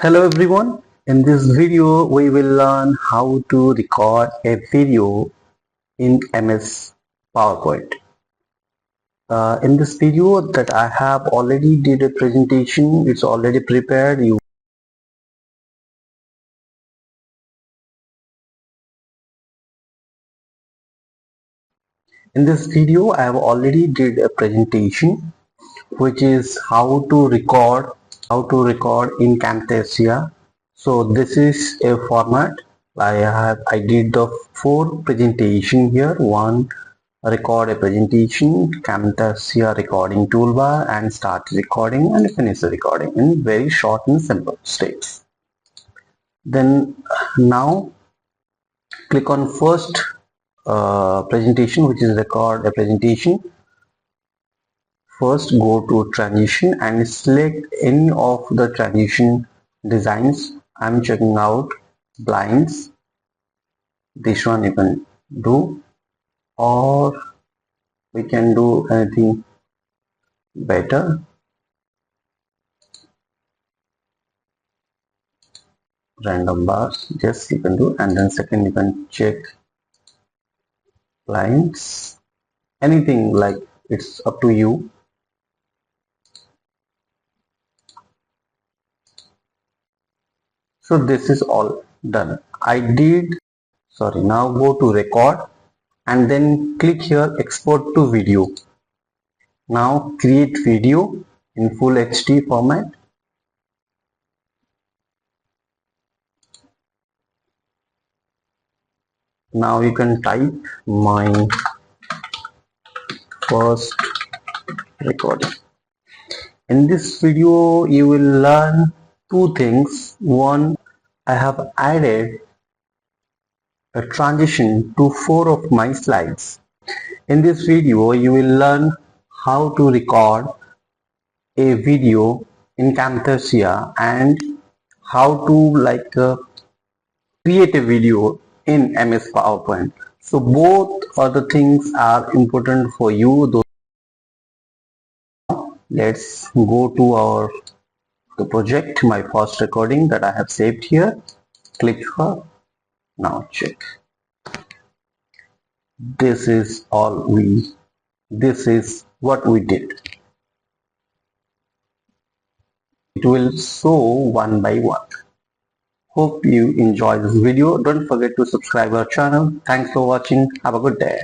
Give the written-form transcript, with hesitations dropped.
Hello everyone, in this video we will learn how to record a video in MS PowerPoint. In this video that I have already did a presentation, it's already prepared. In this video I have already did a presentation which is how to record in Camtasia. So this is a format. I did the 4 presentation here. One, record a presentation, Camtasia recording toolbar, and start recording and finish the recording in very short and simple steps. Then now click on first presentation, which is record a presentation. First go to transition and select any of the transition designs. I'm checking out blinds. This one you can do, or we can do anything better. Random bars, yes, you can do. And then second you can check blinds, anything, like it's up to you. So this is all done. Now go to record and then click here export to video. Now create video in full HD format. Now you can type my first recording. In this video you will learn two things. One, I have added a transition to 4 of my slides. In this video you will learn how to record a video in Camtasia and how to create a video in MS PowerPoint. So both of the things are important for you. Let's go to the project, my first recording that I have saved here. Click here. Now check. This is what we did. It will show one by one. Hope you enjoy this video. Don't forget to subscribe our channel. Thanks for watching. Have a good day.